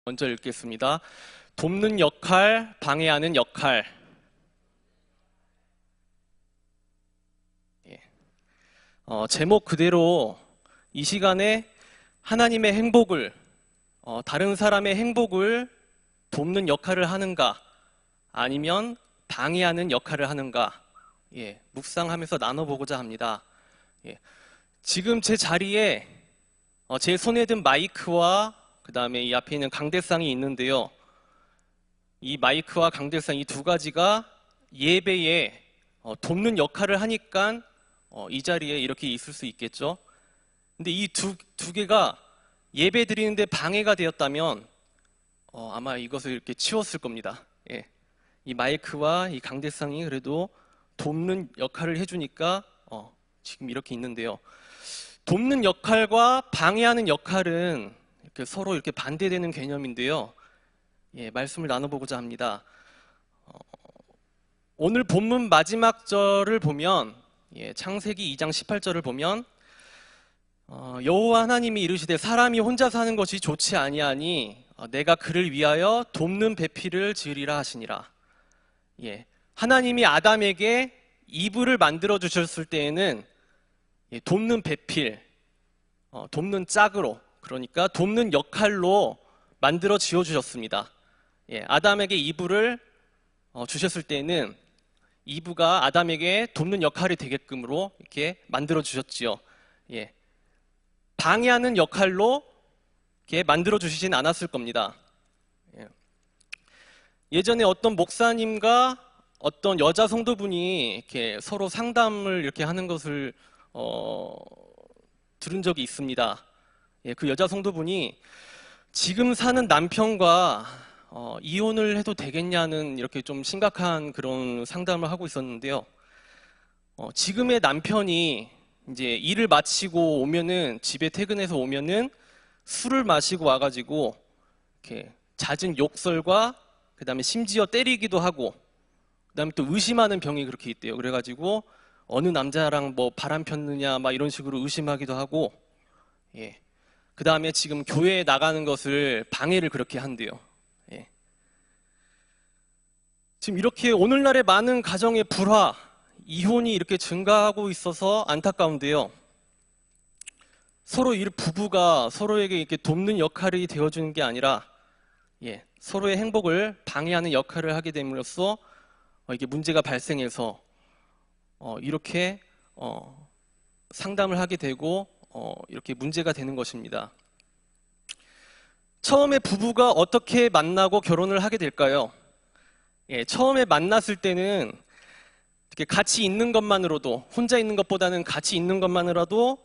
먼저 읽겠습니다. 돕는 역할, 방해하는 역할. 제목 그대로 이 시간에 하나님의 행복을, 다른 사람의 행복을 돕는 역할을 하는가, 아니면 방해하는 역할을 하는가, 묵상하면서 나눠보고자 합니다. 지금 제 자리에 제 손에 든 마이크와 그 다음에 이 앞에 있는 강대상이 있는데요. 이 마이크와 강대상 이 두 가지가 예배에 돕는 역할을 하니까 이 자리에 이렇게 있을 수 있겠죠. 근데 이 두 개가 예배 드리는데 방해가 되었다면 아마 이것을 이렇게 치웠을 겁니다. 이 마이크와 이 강대상이 그래도 돕는 역할을 해주니까 지금 이렇게 있는데요. 돕는 역할과 방해하는 역할은 이렇게 서로 이렇게 반대되는 개념인데요. 말씀을 나눠보고자 합니다. 오늘 본문 마지막 절을 보면 창세기 2장 18절을 보면 여호와 하나님이 이르시되 사람이 혼자 사는 것이 좋지 아니하니 내가 그를 위하여 돕는 배필을 지으리라 하시니라. 하나님이 아담에게 이불을 만들어 주셨을 때에는 돕는 배필, 돕는 짝으로, 그러니까 돕는 역할로 만들어 지어 주셨습니다. 아담에게 이불을 주셨을 때에는 이브가 아담에게 돕는 역할이 되게끔으로 이렇게 만들어 주셨지요. 방해하는 역할로 이렇게 만들어 주시진 않았을 겁니다. 예전에 어떤 목사님과 어떤 여자 성도분이 이렇게 서로 상담을 이렇게 하는 것을 들은 적이 있습니다. 그 여자 성도분이 지금 사는 남편과 이혼을 해도 되겠냐는 이렇게 좀 심각한 그런 상담을 하고 있었는데요. 지금의 남편이 이제 일을 마치고 오면은, 집에 퇴근해서 오면은 술을 마시고 와가지고 이렇게 잦은 욕설과 그 다음에 심지어 때리기도 하고, 그 다음에 또 의심하는 병이 그렇게 있대요. 그래가지고 어느 남자랑 뭐 바람 폈느냐 막 이런 식으로 의심하기도 하고, 그 다음에 지금 교회에 나가는 것을 방해를 그렇게 한대요. 지금 이렇게 오늘날의 많은 가정의 불화, 이혼이 이렇게 증가하고 있어서 안타까운데요. 서로 이 부부가 서로에게 이렇게 돕는 역할이 되어주는 게 아니라 서로의 행복을 방해하는 역할을 하게 됨으로써 이게 문제가 발생해서 이렇게 상담을 하게 되고 이렇게 문제가 되는 것입니다. 처음에 부부가 어떻게 만나고 결혼을 하게 될까요? 처음에 만났을 때는 이렇게 같이 있는 것만으로도, 혼자 있는 것보다는 같이 있는 것만으로도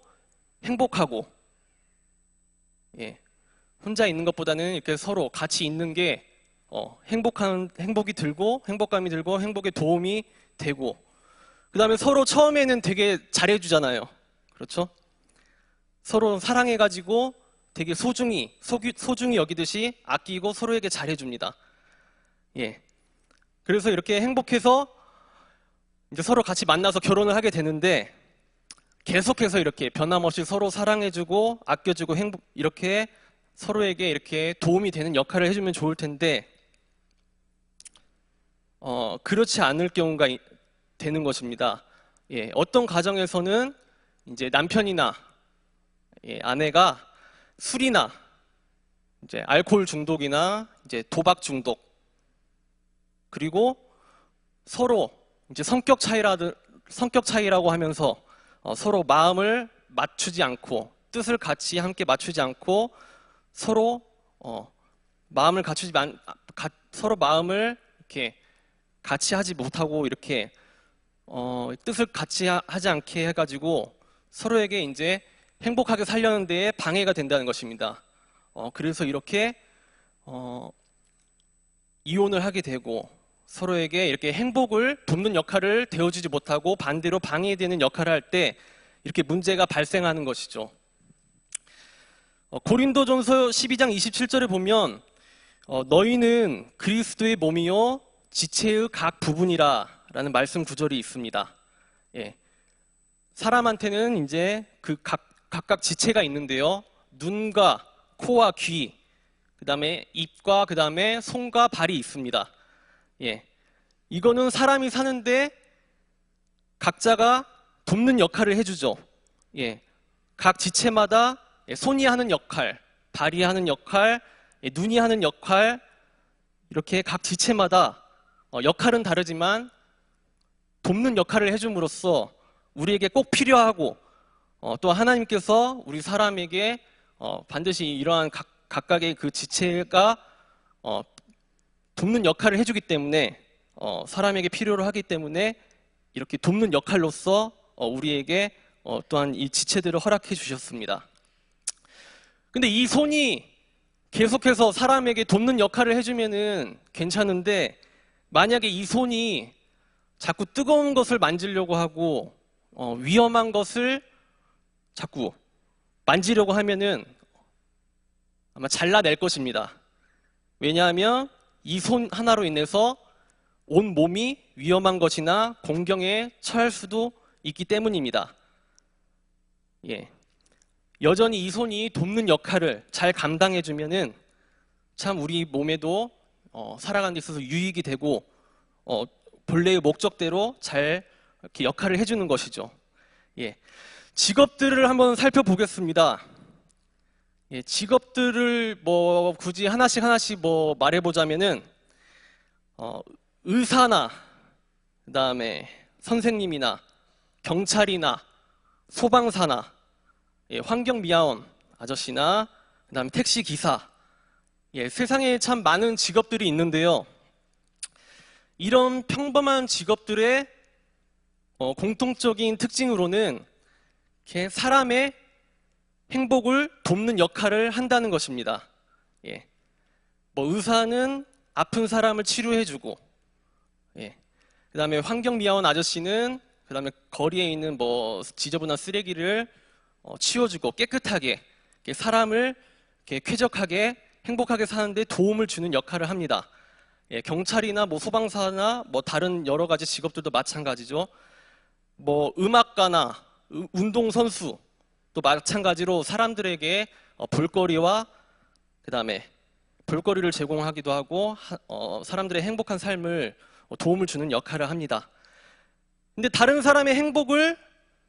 행복하고, 혼자 있는 것보다는 이렇게 서로 같이 있는 게 행복이 들고, 행복감이 들고, 행복에 도움이 되고, 그 다음에 서로 처음에는 되게 잘해주잖아요. 그렇죠? 서로 사랑해가지고 되게 소중히 여기듯이 아끼고 서로에게 잘해줍니다. 그래서 이렇게 행복해서 이제 서로 같이 만나서 결혼을 하게 되는데, 계속해서 이렇게 변함없이 서로 사랑해주고 아껴주고 이렇게 서로에게 이렇게 도움이 되는 역할을 해주면 좋을 텐데, 그렇지 않을 경우가 되는 것입니다. 어떤 가정에서는 이제 남편이나 아내가 술이나 이제 알코올 중독이나 이제 도박 중독, 그리고 서로 이제 성격 차이라고 하면서 서로 마음을 맞추지 않고, 뜻을 같이 함께 맞추지 않고 서로 서로 마음을 이렇게 같이 하지 못하고 이렇게 뜻을 같이 하지 않게 해가지고 서로에게 이제 행복하게 살려는 데에 방해가 된다는 것입니다. 그래서 이렇게 이혼을 하게 되고 서로에게 이렇게 행복을 돕는 역할을 되어주지 못하고 반대로 방해되는 역할을 할 때 이렇게 문제가 발생하는 것이죠. 고린도전서 12장 27절에 보면 너희는 그리스도의 몸이요 지체의 각 부분이라 라는 말씀 구절이 있습니다. 사람한테는 이제 그 각각 지체가 있는데요. 눈과 코와 귀, 그 다음에 입과 그 다음에 손과 발이 있습니다. 예, 이거는 사람이 사는데 각자가 돕는 역할을 해주죠. 예, 각 지체마다 손이 하는 역할, 발이 하는 역할, 눈이 하는 역할, 이렇게 각 지체마다 역할은 다르지만 돕는 역할을 해줌으로써 우리에게 꼭 필요하고 또 하나님께서 우리 사람에게 반드시 이러한 각각의 그 지체가 돕는 역할을 해주기 때문에 사람에게 필요로 하기 때문에 이렇게 돕는 역할로서 우리에게 또한 이 지체들을 허락해 주셨습니다. 근데 이 손이 계속해서 사람에게 돕는 역할을 해주면은 괜찮은데 만약에 이 손이 자꾸 뜨거운 것을 만지려고 하고 위험한 것을 자꾸 만지려고 하면은 아마 잘라낼 것입니다. 왜냐하면 이 손 하나로 인해서 온 몸이 위험한 것이나 공경에 처할 수도 있기 때문입니다. 예. 여전히 이 손이 돕는 역할을 잘 감당해주면은 참 우리 몸에도 살아가는 데 있어서 유익이 되고 본래의 목적대로 잘 이렇게 역할을 해주는 것이죠. 예. 직업들을 한번 살펴보겠습니다. 예, 직업들을 뭐 굳이 하나씩 뭐 말해보자면은 의사나 그다음에 선생님이나 경찰이나 소방사나 환경미화원 아저씨나 그다음에 택시기사, 세상에 참 많은 직업들이 있는데요. 이런 평범한 직업들의 공통적인 특징으로는 이렇게 사람의 행복을 돕는 역할을 한다는 것입니다. 예. 뭐 의사는 아픈 사람을 치료해주고, 그 다음에 환경미화원 아저씨는 그 다음에 거리에 있는 뭐 지저분한 쓰레기를 치워주고 깨끗하게 사람을 이렇게 쾌적하게 행복하게 사는데 도움을 주는 역할을 합니다. 예, 경찰이나 뭐 소방사나 뭐 다른 여러 가지 직업들도 마찬가지죠. 뭐 음악가나 운동선수 또 마찬가지로 사람들에게 볼거리와 그 다음에 볼거리를 제공하기도 하고 사람들의 행복한 삶을 도움을 주는 역할을 합니다. 근데 다른 사람의 행복을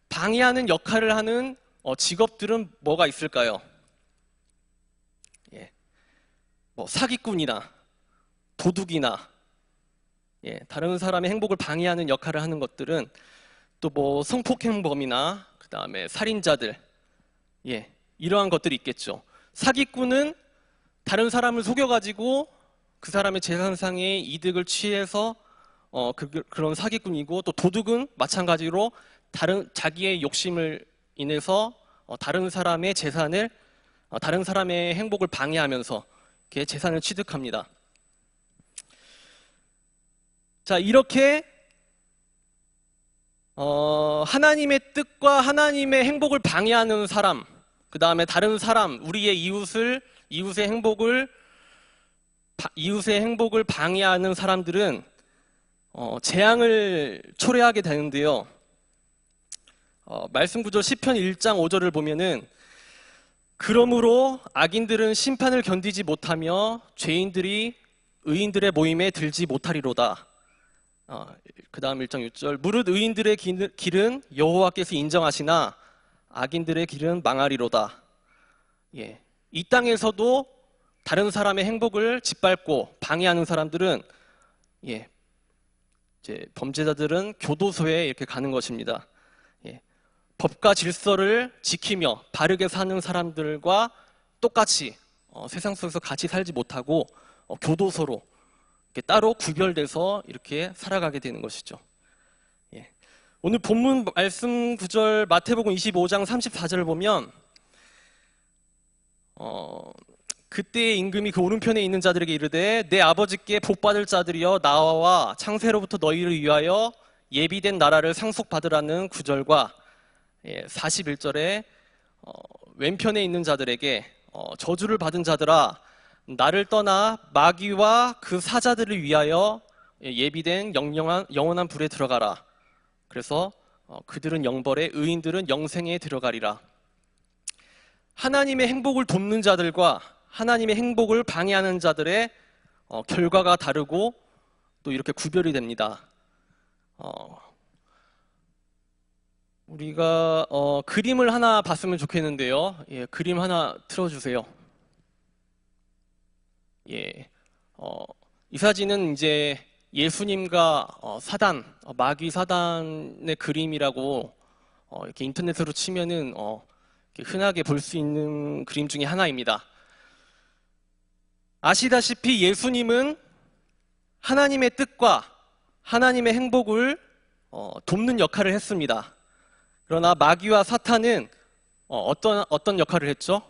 방해하는 역할을 하는 직업들은 뭐가 있을까요? 예, 뭐 사기꾼이나 도둑이나 다른 사람의 행복을 방해하는 역할을 하는 것들은 또 뭐 성폭행범이나 그 다음에 살인자들, 이러한 것들이 있겠죠. 사기꾼은 다른 사람을 속여가지고 그 사람의 재산상의 이득을 취해서 그런 사기꾼이고, 또 도둑은 마찬가지로 자기의 욕심을 인해서 다른 사람의 재산을 다른 사람의 행복을 방해하면서 이렇게 재산을 취득합니다. 자, 이렇게 하나님의 뜻과 하나님의 행복을 방해하는 사람, 그 다음에 다른 사람, 우리의 이웃의 행복을 방해하는 사람들은 재앙을 초래하게 되는데요. 말씀 구절 시편 1장 5절을 보면은 그러므로 악인들은 심판을 견디지 못하며 죄인들이 의인들의 모임에 들지 못하리로다. 그 다음 1장 6절 무릇 의인들의 길은 여호와께서 인정하시나 악인들의 길은 망하리로다. 이 땅에서도 다른 사람의 행복을 짓밟고 방해하는 사람들은 이제 범죄자들은 교도소에 이렇게 가는 것입니다. 법과 질서를 지키며 바르게 사는 사람들과 똑같이 세상 속에서 같이 살지 못하고 교도소로 이렇게 따로 구별돼서 이렇게 살아가게 되는 것이죠. 오늘 본문 말씀 구절 마태복음 25장 34절을 보면 그때의 임금이 그 오른편에 있는 자들에게 이르되 내 아버지께 복받을 자들이여 나와 창세로부터 너희를 위하여 예비된 나라를 상속받으라는 구절과 41절에 왼편에 있는 자들에게 저주를 받은 자들아 나를 떠나 마귀와 그 사자들을 위하여 예비된 영원한 불에 들어가라. 그래서 그들은 영벌에 의인들은 영생에 들어가리라. 하나님의 행복을 돕는 자들과 하나님의 행복을 방해하는 자들의 결과가 다르고 또 이렇게 구별이 됩니다. 우리가 그림을 하나 봤으면 좋겠는데요. 예, 그림 하나 틀어주세요. 예, 이 사진은 이제 예수님과 사단, 마귀 사단의 그림이라고 이렇게 인터넷으로 치면은 이렇게 흔하게 볼 수 있는 그림 중에 하나입니다. 아시다시피 예수님은 하나님의 뜻과 하나님의 행복을 돕는 역할을 했습니다. 그러나 마귀와 사탄은 어떤 역할을 했죠?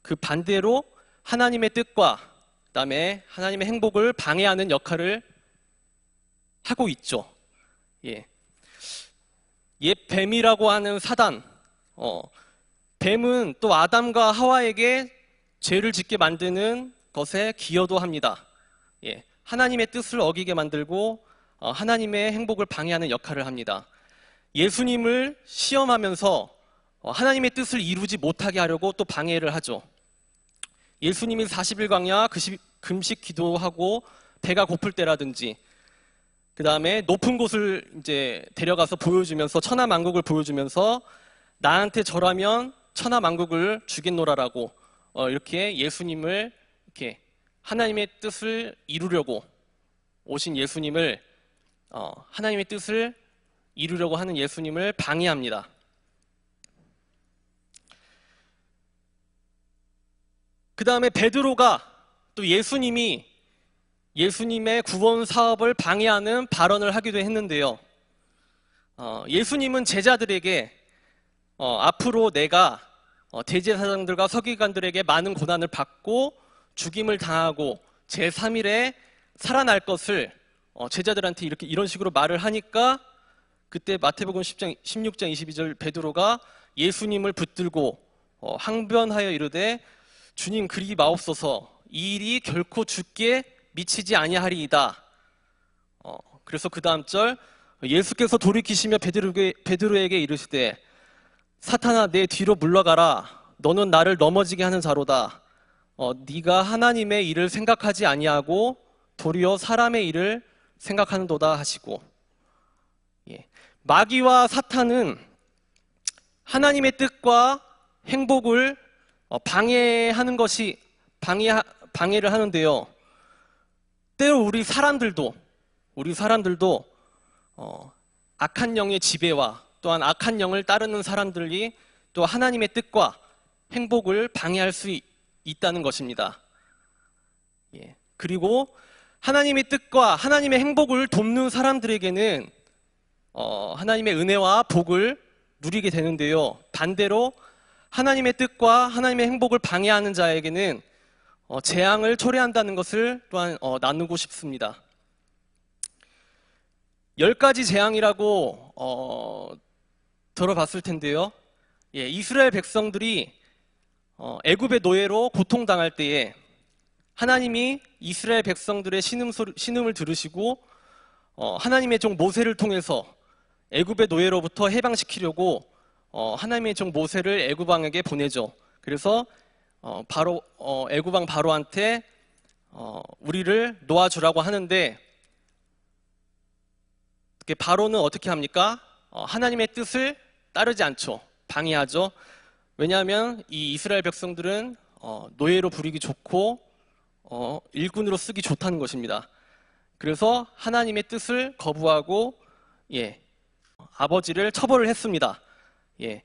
그 반대로 하나님의 뜻과 그다음에 하나님의 행복을 방해하는 역할을 하고 있죠. 예. 옛 뱀이라고 하는 사단, 뱀은 또 아담과 하와에게 죄를 짓게 만드는 것에 기여도 합니다. 예. 하나님의 뜻을 어기게 만들고 하나님의 행복을 방해하는 역할을 합니다. 예수님을 시험하면서 하나님의 뜻을 이루지 못하게 하려고 또 방해를 하죠. 예수님이 40일 광야 금식 기도하고 배가 고플 때라든지, 그 다음에 높은 곳을 이제 데려가서 보여주면서 천하만국을 보여주면서 나한테 절하면 천하만국을 주겠노라라고 이렇게 예수님을 이렇게 하나님의 뜻을 이루려고 오신 예수님을 하나님의 뜻을 이루려고 하는 예수님을 방해합니다. 그 다음에 베드로가 또 예수님의 구원 사업을 방해하는 발언을 하기도 했는데요. 예수님은 제자들에게 앞으로 내가 대제사장들과 서기관들에게 많은 고난을 받고 죽임을 당하고 제3일에 살아날 것을 제자들한테 이런 식으로 말을 하니까 그때 마태복음 16장 22절 베드로가 예수님을 붙들고 항변하여 이르되 주님 그리 마옵소서 이 일이 결코 주께 미치지 아니하리이다. 그래서 그 다음 절 예수께서 돌이키시며 베드로에게 이르시되 사탄아 내 뒤로 물러가라 너는 나를 넘어지게 하는 자로다. 네가 하나님의 일을 생각하지 아니하고 도리어 사람의 일을 생각하는도다 하시고, 예. 마귀와 사탄은 하나님의 뜻과 행복을 방해하는 것이 방해를 하는데요. 때로 우리 사람들도 악한 영의 지배와 또한 악한 영을 따르는 사람들이 또 하나님의 뜻과 행복을 방해할 수 있다는 것입니다. 예. 그리고 하나님의 뜻과 하나님의 행복을 돕는 사람들에게는 하나님의 은혜와 복을 누리게 되는데요. 반대로 하나님의 뜻과 하나님의 행복을 방해하는 자에게는 재앙을 초래한다는 것을 또한 나누고 싶습니다. 10가지 재앙이라고 들어봤을 텐데요. 예, 이스라엘 백성들이 애굽의 노예로 고통당할 때에 하나님이 이스라엘 백성들의 신음을 들으시고 하나님의 종 모세를 통해서 애굽의 노예로부터 해방시키려고 하나님의 종 모세를 애굽 왕에게 보내죠. 그래서 바로 애굽 왕 바로한테 우리를 놓아주라고 하는데 바로는 어떻게 합니까? 하나님의 뜻을 따르지 않죠. 방해하죠. 왜냐하면 이 이스라엘 백성들은 노예로 부리기 좋고 일꾼으로 쓰기 좋다는 것입니다. 그래서 하나님의 뜻을 거부하고 아버지를 처벌을 했습니다. 예,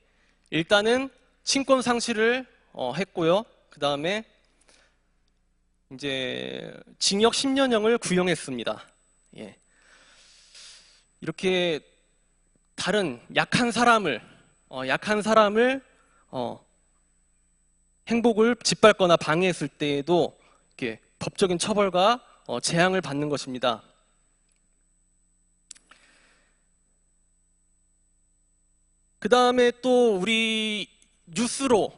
일단은 친권 상실을 했고요. 그 다음에 이제 징역 10년형을 구형했습니다. 예. 이렇게 다른 약한 사람을 행복을 짓밟거나 방해했을 때에도 이렇게 법적인 처벌과 재앙을 받는 것입니다. 그 다음에 또 우리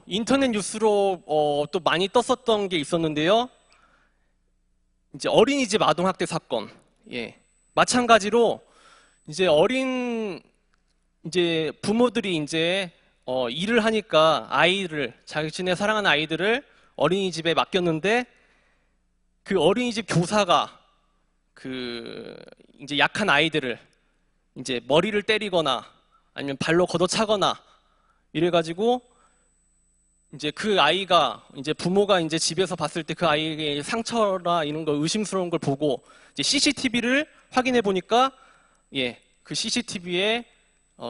인터넷 뉴스로 또 많이 떴었던 게 있었는데요. 이제 어린이집 아동학대 사건. 예. 마찬가지로 이제 부모들이 이제 일을 하니까 자신의 사랑하는 아이들을 어린이집에 맡겼는데 그 어린이집 교사가 이제 약한 아이들을 이제 머리를 때리거나 아니면 발로 걷어차거나 이래가지고 이제 그 아이가 이제 부모가 이제 집에서 봤을 때 그 아이의 상처나 이런 거 의심스러운 걸 보고 이제 CCTV를 확인해 보니까 그 CCTV에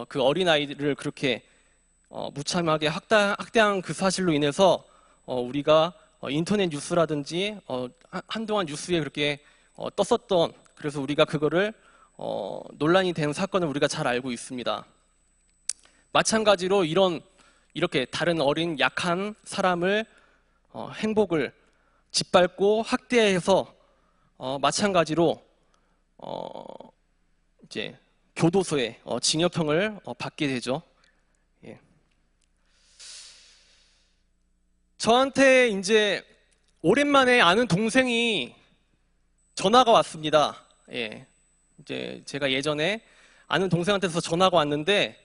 그 어린 아이들을 그렇게 무참하게 학대한 그 사실로 인해서 우리가 인터넷 뉴스라든지 한동안 뉴스에 그렇게 떴었던, 그래서 우리가 그거를 논란이 된 사건을 우리가 잘 알고 있습니다. 마찬가지로 이렇게 다른 어린 약한 사람을 행복을 짓밟고 학대해서 마찬가지로 이제 교도소에 징역형을 받게 되죠. 예. 저한테 이제 오랜만에 아는 동생이 전화가 왔습니다. 예. 이제 제가 예전에 아는 동생한테서 전화가 왔는데,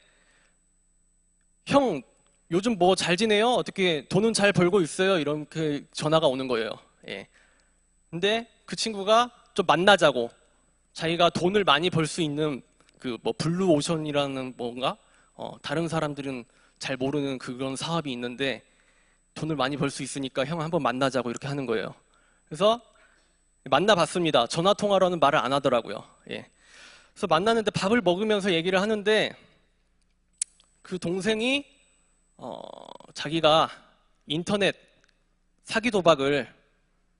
형 요즘 뭐 잘 지내요? 어떻게 돈은 잘 벌고 있어요? 이렇게 전화가 오는 거예요. 예. 근데 그 친구가 좀 만나자고, 자기가 돈을 많이 벌 수 있는 그 뭐 블루 오션이라는 뭔가 다른 사람들은 잘 모르는 그런 사업이 있는데 돈을 많이 벌 수 있으니까 형 한번 만나자고 이렇게 하는 거예요. 그래서 만나봤습니다. 전화 통화로는 말을 안 하더라고요. 예. 그래서 만났는데 밥을 먹으면서 얘기를 하는데 그 동생이 자기가 인터넷 사기 도박을,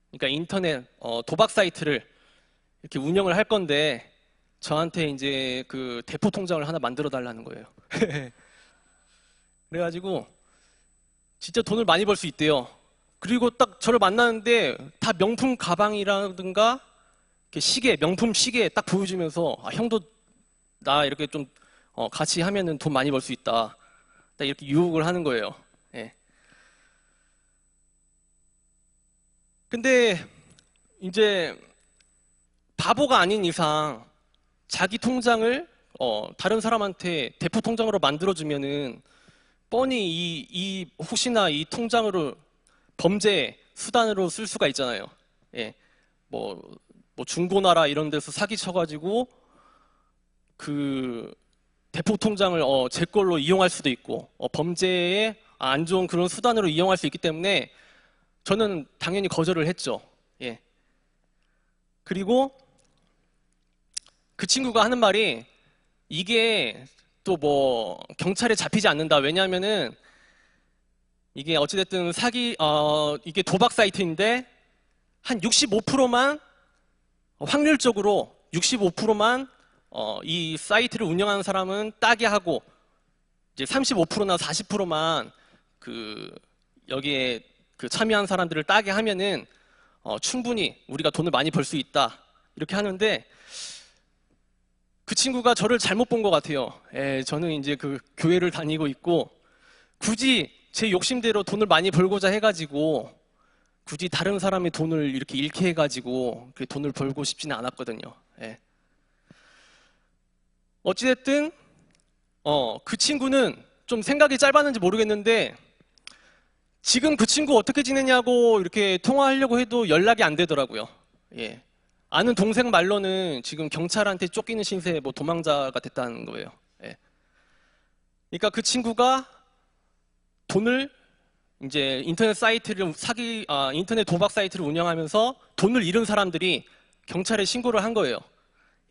그러니까 인터넷 도박 사이트를 이렇게 운영을 할 건데 저한테 이제 그 대포 통장을 하나 만들어 달라는 거예요. 그래가지고 진짜 돈을 많이 벌 수 있대요. 그리고 딱 저를 만나는데 다 명품 가방이라든가 이렇게 시계, 명품 시계 딱 보여주면서 형도 나 이렇게 좀 같이 하면은 돈 많이 벌 수 있다. 딱 이렇게 유혹을 하는 거예요. 예. 근데 이제 바보가 아닌 이상 자기 통장을 다른 사람한테 대포 통장으로 만들어주면은 뻔히 혹시나 이 통장으로 범죄 수단으로 쓸 수가 있잖아요. 예. 뭐 중고나라 이런 데서 사기 쳐가지고 그 대포 통장을 제 걸로 이용할 수도 있고 범죄에 안 좋은 그런 수단으로 이용할 수 있기 때문에 저는 당연히 거절을 했죠. 예. 그리고 그 친구가 하는 말이 이게 또 뭐 경찰에 잡히지 않는다. 왜냐하면은 이게 어찌됐든 이게 도박 사이트인데 한 65%만 확률적으로 65%만 이 사이트를 운영하는 사람은 따게 하고 이제 35%나 40%만 여기에 참여한 사람들을 따게 하면은 충분히 우리가 돈을 많이 벌 수 있다. 이렇게 하는데 그 친구가 저를 잘못 본 것 같아요. 저는 이제 그 교회를 다니고 있고 굳이 제 욕심대로 돈을 많이 벌고자 해가지고 굳이 다른 사람의 돈을 이렇게 잃게 해가지고 돈을 벌고 싶지는 않았거든요. 예. 어찌됐든 그 친구는 좀 생각이 짧았는지 모르겠는데 지금 그 친구 어떻게 지내냐고 이렇게 통화하려고 해도 연락이 안 되더라고요. 예. 아는 동생 말로는 지금 경찰한테 쫓기는 신세에 뭐 도망자가 됐다는 거예요. 예. 그러니까 그 친구가 돈을 이제 인터넷 도박 사이트를 운영하면서 돈을 잃은 사람들이 경찰에 신고를 한 거예요.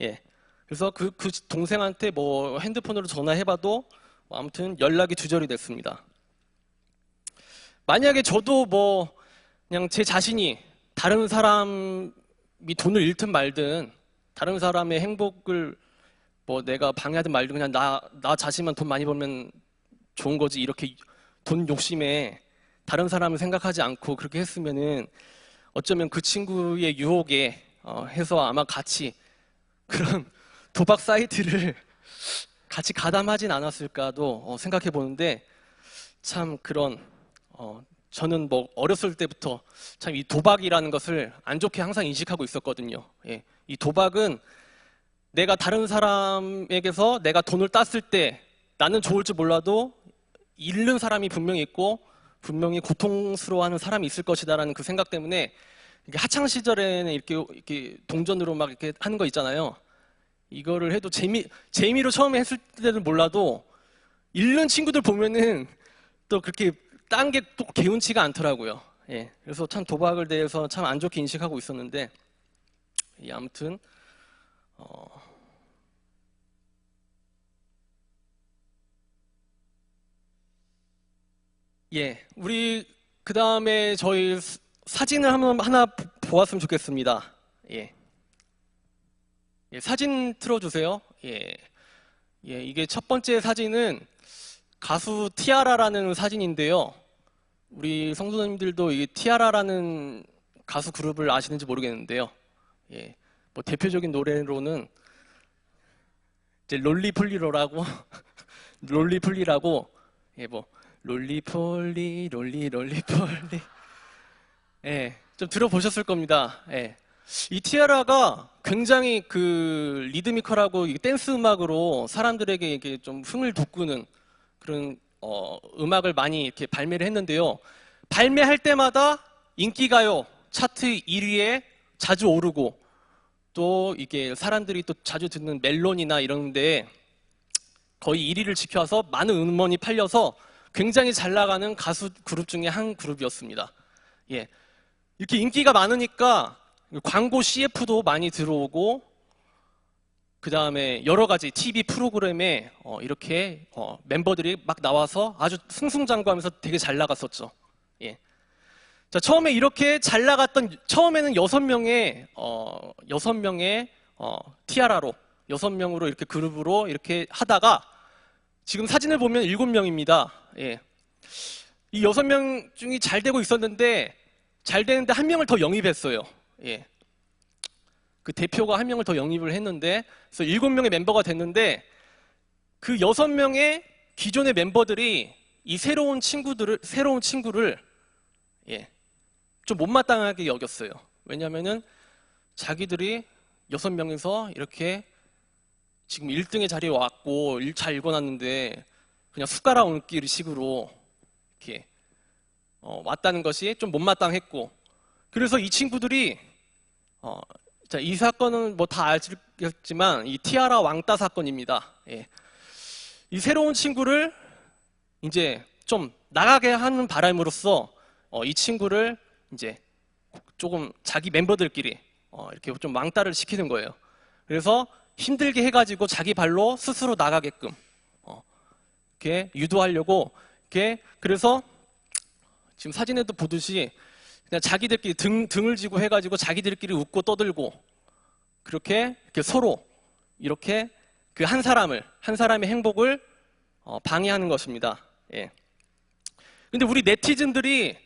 예. 그래서 그 동생한테 뭐 핸드폰으로 전화해봐도 아무튼 연락이 두절이 됐습니다. 만약에 저도 뭐 그냥 제 자신이 다른 사람이 돈을 잃든 말든 다른 사람의 행복을 뭐 내가 방해하든 말든 그냥 나 자신만 돈 많이 벌면 좋은 거지 이렇게 돈 욕심에 다른 사람을 생각하지 않고 그렇게 했으면은 어쩌면 그 친구의 유혹에 해서 아마 같이 그런 도박 사이트를 같이 가담하진 않았을까도 생각해 보는데 참 그런 저는 뭐 어렸을 때부터 참 이 도박이라는 것을 안 좋게 항상 인식하고 있었거든요. 예. 이 도박은 내가 다른 사람에게서 내가 돈을 땄을 때 나는 좋을 줄 몰라도 잃는 사람이 분명히 있고 분명히 고통스러워하는 사람이 있을 것이다라는 그 생각 때문에 하창 시절에는 이렇게 동전으로 막 이렇게 하는 거 있잖아요. 이거를 해도 재미로 처음에 했을 때는 몰라도 잃는 친구들 보면은 또 그렇게 딴 게 또 개운치가 않더라고요. 예, 그래서 참 도박을 대해서 참 안 좋게 인식하고 있었는데, 예, 아무튼 예, 우리 그 다음에 저희 사진을 하나 보았으면 좋겠습니다. 예, 예, 사진 틀어주세요. 예, 예, 이게 첫 번째 사진은 가수 티아라라는 사진인데요. 우리 성도님들도 이 티아라라는 가수 그룹을 아시는지 모르겠는데요. 예, 뭐 대표적인 노래로는 이제 롤리폴리로라고 롤리폴리라고, 예, 뭐 롤리폴리 롤리폴리, 예, 좀 들어보셨을 겁니다. 예. 이 티아라가 굉장히 그 리드미컬하고 이 댄스 음악으로 사람들에게 이게 좀 흥을 돋구는 그런 음악을 많이 이렇게 발매를 했는데요. 발매할 때마다 인기가요 차트 1위에 자주 오르고, 또 이게 사람들이 또 자주 듣는 멜론이나 이런데 거의 1위를 지켜서 많은 음원이 팔려서 굉장히 잘 나가는 가수 그룹 중에 한 그룹이었습니다. 예. 이렇게 인기가 많으니까 광고 CF도 많이 들어오고, 그 다음에 여러 가지 TV 프로그램에 이렇게 멤버들이 막 나와서 아주 승승장구하면서 되게 잘 나갔었죠. 예. 자, 처음에 이렇게 잘 나갔던, 처음에는 6명의 티아라로 6명으로 이렇게 그룹으로 이렇게 하다가 지금 사진을 보면 7명입니다. 예. 이 6명 중에 잘 되고 있었는데, 잘 되는데 한 명을 더 영입했어요. 예. 그 대표가 한 명을 더 영입을 했는데, 그래서 7명의 멤버가 됐는데, 그 6명의 기존의 멤버들이 이 새로운 친구를 예, 좀 못마땅하게 여겼어요. 왜냐면은 자기들이 6명이서 이렇게 지금 1등의 자리에 왔고 잘 읽어놨는데 그냥 숟가락 얹기 식으로 이렇게 왔다는 것이 좀 못마땅했고, 그래서 이 친구들이 자, 이 사건은 뭐 다 아시겠지만 이 티아라 왕따 사건입니다. 예. 이 새로운 친구를 이제 좀 나가게 하는 바람으로써 이 친구를 이제 조금 자기 멤버들끼리 이렇게 좀 왕따를 시키는 거예요. 그래서 힘들게 해가지고 자기 발로 스스로 나가게끔 이렇게 유도하려고, 이렇게, 그래서 지금 사진에도 보듯이 그냥 자기들끼리 등을 지고 해가지고 자기들끼리 웃고 떠들고, 그렇게 이렇게 서로 이렇게 그 한 사람의 행복을 방해하는 것입니다. 예. 근데 우리 네티즌들이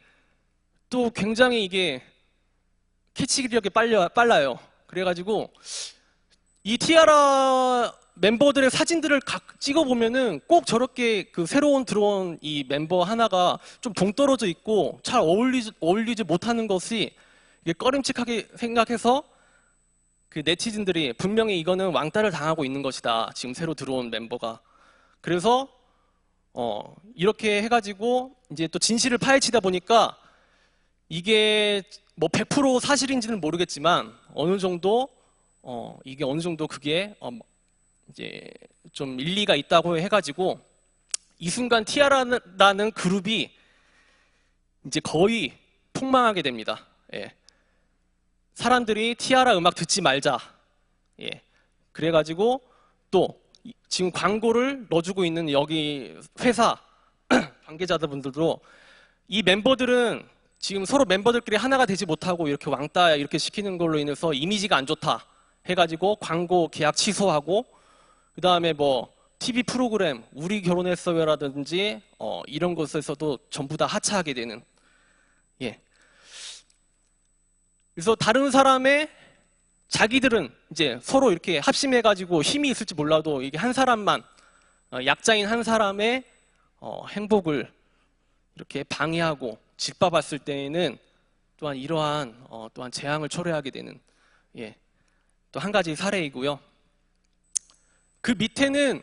또 굉장히 이게 캐치력이 빨라요. 그래가지고 이 티아라 멤버들의 사진들을 찍어보면은 꼭 저렇게 그 새로운 들어온 이 멤버 하나가 좀 동떨어져 있고 잘 어울리지 못하는 것이 이게 꺼림칙하게 생각해서 그 네티즌들이 분명히 이거는 왕따를 당하고 있는 것이다, 지금 새로 들어온 멤버가. 그래서 이렇게 해가지고 이제 또 진실을 파헤치다 보니까 이게 뭐 100% 사실인지는 모르겠지만 이게 어느 정도 그게 이제 좀 일리가 있다고 해가지고 이 순간 티아라라는 그룹이 이제 거의 폭망하게 됩니다. 예. 사람들이 티아라 음악 듣지 말자. 예. 그래가지고 또 지금 광고를 넣어주고 있는 여기 회사 관계자분들도 이 멤버들은 지금 서로 멤버들끼리 하나가 되지 못하고 이렇게 왕따 이렇게 시키는 걸로 인해서 이미지가 안 좋다 해가지고 광고 계약 취소하고, 그 다음에 뭐 TV 프로그램 우리 결혼했어요라든지 이런 곳에서도 전부 다 하차하게 되는. 예. 그래서 다른 사람의 자기들은 이제 서로 이렇게 합심해가지고 힘이 있을지 몰라도 이게 한 사람만 약자인 한 사람의 행복을 이렇게 방해하고 짓밟았을 때에는 또한 이러한 또한 재앙을 초래하게 되는, 예, 또 한 가지 사례이고요. 그 밑에는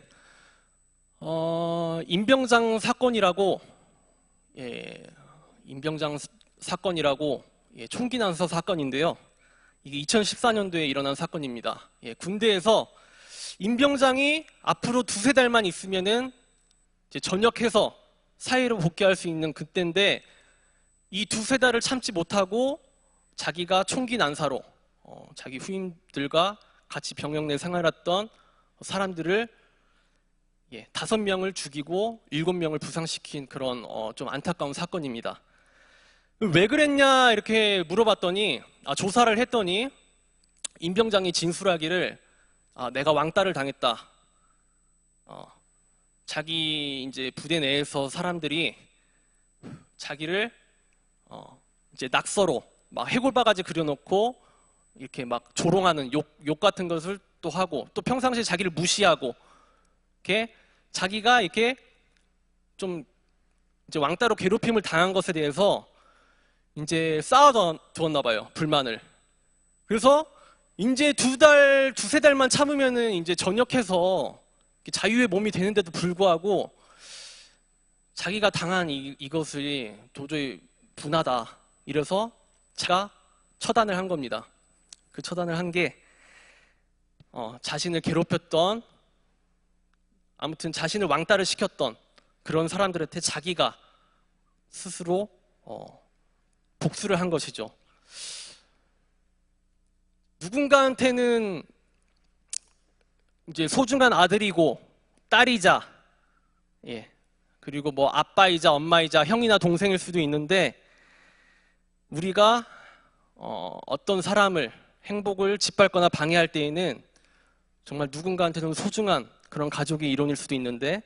임병장 사건이라고, 예, 임병장 사건이라고 총기 난사 사건인데요. 이게 2014년도에 일어난 사건입니다. 군대에서 임병장이 앞으로 두세 달만 있으면은 이제 전역해서 사회로 복귀할 수 있는 그때인데 이 두세 달을 참지 못하고 자기가 총기 난사로 자기 후임들과 같이 병영 내 생활했던 사람들을 5명을 죽이고 7명을 부상시킨 그런 좀 안타까운 사건입니다. 왜 그랬냐 이렇게 물어봤더니 조사를 했더니 임병장이 진술하기를 내가 왕따를 당했다. 자기 이제 부대 내에서 사람들이 자기를 이제 낙서로 막 해골바가지 그려놓고 이렇게 막 조롱하는 욕 같은 것을 또 하고 또 평상시에 자기를 무시하고 이렇게 자기가 이렇게 좀 이제 왕따로 괴롭힘을 당한 것에 대해서 이제 쌓아두었나 봐요, 불만을. 그래서 이제 두세 달만 참으면은 이제 전역해서 자유의 몸이 되는데도 불구하고 자기가 당한 이것이 도저히 분하다. 이래서 제가 처단을 한 겁니다. 그 처단을 한 게 자신을 괴롭혔던 아무튼 자신을 왕따를 시켰던 그런 사람들한테 자기가 스스로 복수를 한 것이죠. 누군가한테는 이제 소중한 아들이고 딸이자 그리고 뭐 아빠이자 엄마이자 형이나 동생일 수도 있는데 우리가 어떤 사람을 행복을 짓밟거나 방해할 때에는 정말 누군가한테는 소중한 그런 가족의 일원일 수도 있는데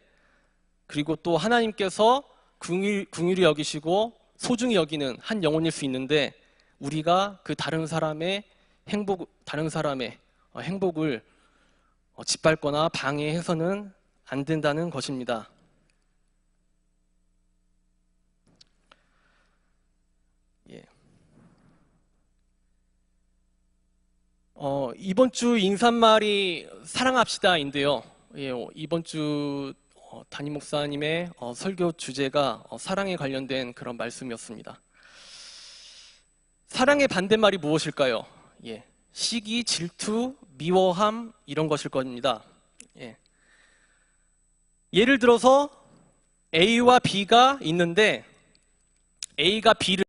그리고 또 하나님께서 긍휼히 여기시고 소중히 여기는 한 영혼일 수 있는데 우리가 그 다른 사람의 행복을 짓밟거나 방해해서는 안 된다는 것입니다. 이번 주 인사말이 사랑합시다인데요. 이번 주 담임 목사님의 설교 주제가 사랑에 관련된 그런 말씀이었습니다. 사랑의 반대말이 무엇일까요? 시기, 질투, 미워함 이런 것일 겁니다. 예를 들어서 A와 B가 있는데 A가 B를